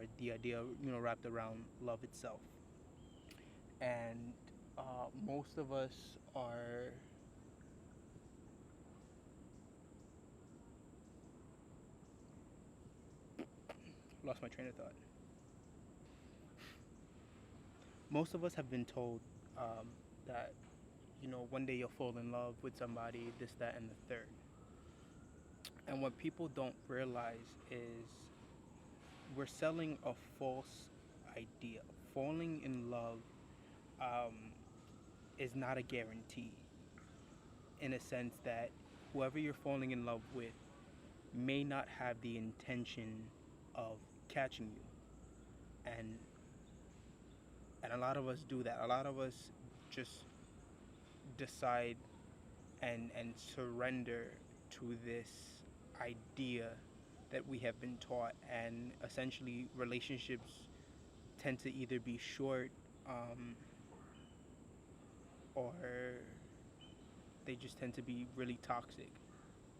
or the idea, wrapped around love itself. And most of us are, lost my train of thought. Most of us have been told that, one day you'll fall in love with somebody, this, that, and the third. And what people don't realize is we're selling a false idea. Falling in love um, is not a guarantee, in a sense that whoever you're falling in love with may not have the intention of catching you. And and a lot of us do that. A lot of us just decide and surrender to this idea that we have been taught, and essentially relationships tend to either be short, um, or they just tend to be really toxic,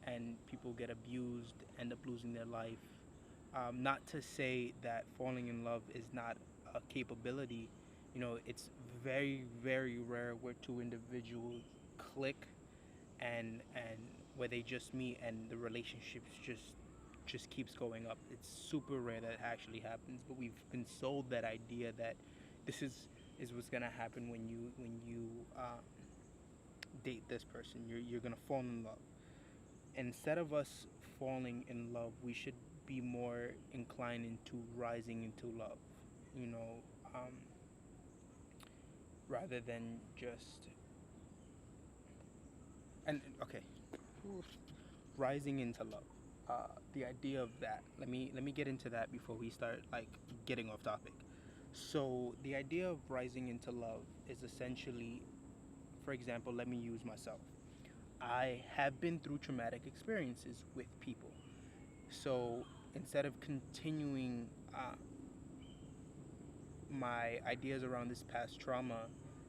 and people get abused, end up losing their life. Not to say that falling in love is not a capability. It's very, very rare where two individuals click, and where they just meet and the relationships just keeps going up. It's super rare that actually happens, but we've been sold that idea that this is what's gonna happen when you date this person. You're gonna fall in love. Instead of us falling in love, we should be more inclined into rising into love. You know, um, rather than just and okay, rising into love. The idea of that. Let me get into that before we start like getting off topic. So the idea of rising into love is essentially, for example, let me use myself. I have been through traumatic experiences with people. So instead of continuing my ideas around this past trauma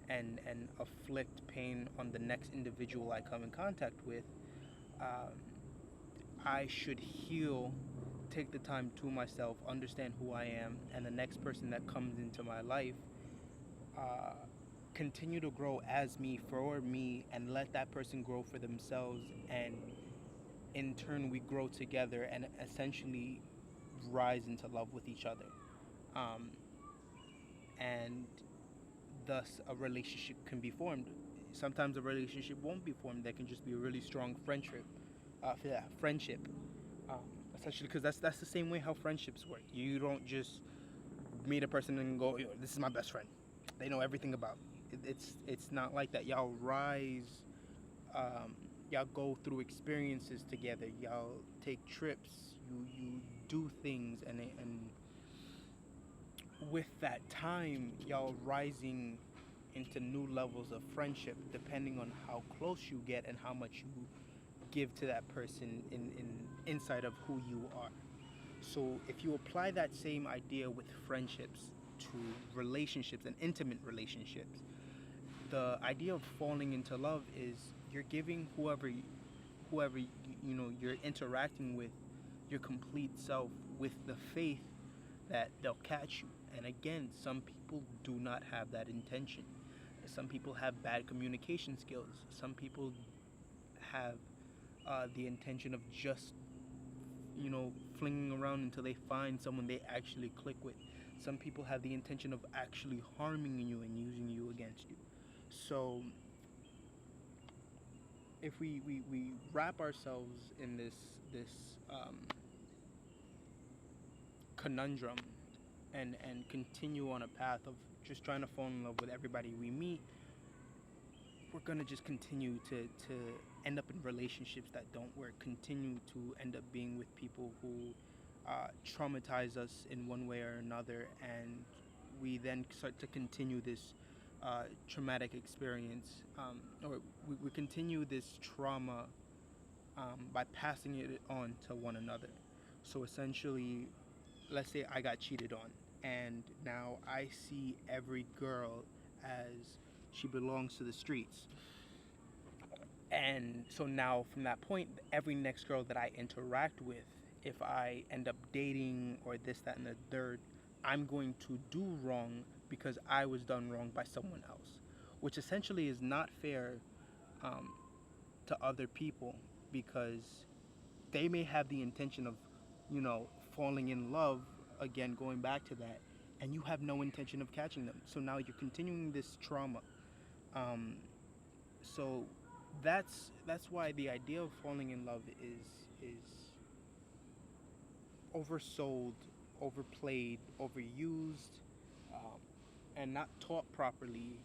and afflict pain on the next individual I come in contact with, um, I should heal, take the time to myself, understand who I am, and the next person that comes into my life, uh, continue to grow as me, for me, and let that person grow for themselves. And in turn, we grow together and essentially rise into love with each other. Um, and thus, a relationship can be formed. Sometimes a relationship won't be formed. There can just be a really strong friendship. Yeah, friendship. Um, Essentially, because that's the same way how friendships work. You don't just meet a person and go, "This is my best friend." They know everything about me. It's not like that. Y'all rise. Um, y'all go through experiences together. Y'all take trips. You do things, and with that time, y'all rising into new levels of friendship, depending on how close you get and how much you give to that person in inside of who you are. So if you apply that same idea with friendships to relationships and intimate relationships, the idea of falling into love is you're giving whoever you're interacting with your complete self, with the faith that they'll catch you. And again, some people do not have that intention. Some people have bad communication skills. Some people have the intention of just flinging around until they find someone they actually click with. Some people have the intention of actually harming you and using you against you. So if we wrap ourselves in this conundrum and continue on a path of just trying to fall in love with everybody we meet, we're gonna just continue to end up in relationships that don't work, continue to end up being with people who traumatize us in one way or another, and we then start to continue this traumatic experience, or we continue this trauma by passing it on to one another. So essentially, let's say I got cheated on, and now I see every girl as she belongs to the streets. And so now from that point, every next girl that I interact with, if I end up dating or this, that, and the third, I'm going to do wrong because I was done wrong by someone else, which essentially is not fair um, to other people, because they may have the intention of, falling in love, again, going back to that, and you have no intention of catching them. So now you're continuing this trauma. Um, so that's why the idea of falling in love is oversold, overplayed, overused, um, and not taught properly,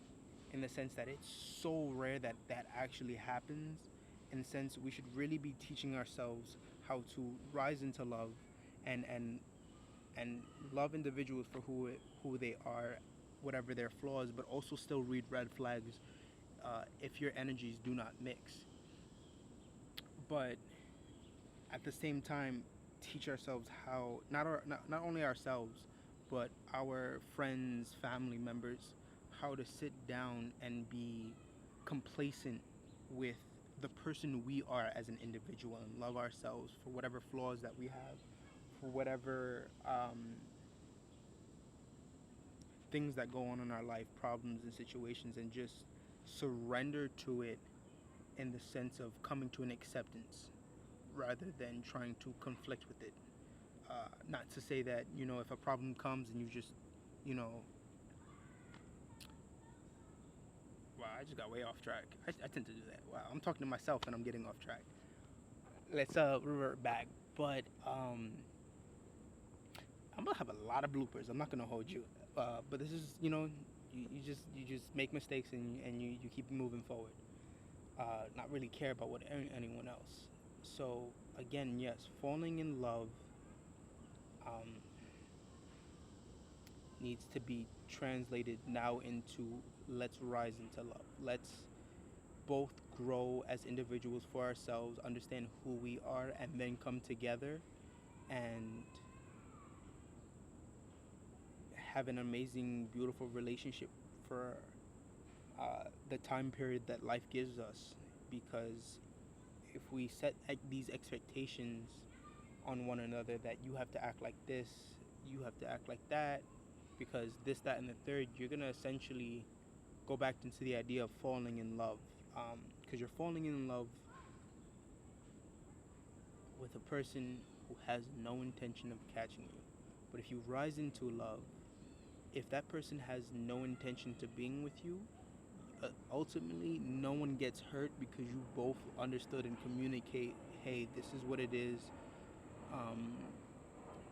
in the sense that it's so rare that that actually happens. In the sense, we should really be teaching ourselves how to rise into love, and love individuals for who they are, whatever their flaws, but also still read red flags if your energies do not mix. But at the same time, teach ourselves how, not only ourselves, but our friends, family members, how to sit down and be complacent with the person we are as an individual, and love ourselves for whatever flaws that we have, for whatever things that go on in our life, problems and situations, and just surrender to it, in the sense of coming to an acceptance rather than trying to conflict with it. Not to say that, if a problem comes and you just, you know, wow, I just got way off track. I tend to do that. Wow, I'm talking to myself and I'm getting off track. Let's revert back. But I'm gonna have a lot of bloopers. I'm not gonna hold you. But this is, you just make mistakes, and you keep moving forward. Not really care about what anyone else. So again, yes, falling in love um, needs to be translated now into, let's rise into love. Let's both grow as individuals for ourselves, understand who we are, and then come together and have an amazing, beautiful relationship for the time period that life gives us. Because if we set these expectations on one another, that you have to act like this, you have to act like that, because this, that, and the third, you're gonna essentially go back into the idea of falling in love, because you're falling in love with a person who has no intention of catching you. But if you rise into love, if that person has no intention to being with you, ultimately no one gets hurt, because you both understood and communicate, hey, this is what it is, um,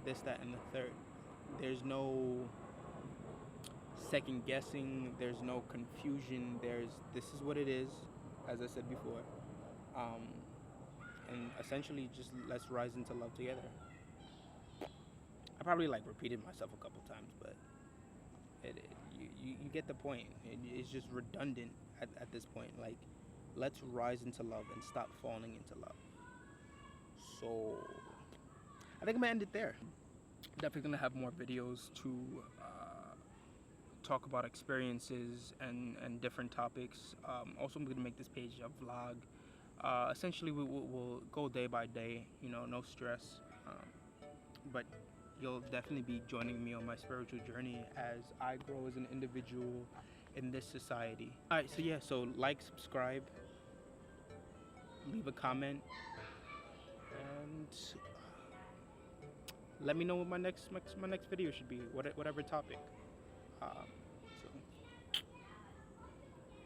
this, that, and the third. There's no second guessing, there's no confusion, this is what it is, as I said before. Um, and essentially, just let's rise into love together. I probably repeated myself a couple times, but you get the point. It's just redundant at this point. Let's rise into love and stop falling into love. So I think I'm gonna end it there. Definitely gonna have more videos to talk about experiences and different topics. Also, I'm gonna make this page a vlog. Essentially, we'll go day by day. No stress. But you'll definitely be joining me on my spiritual journey as I grow as an individual in this society. All right, so yeah, so like, subscribe, leave a comment, and let me know what my next video should be, whatever topic.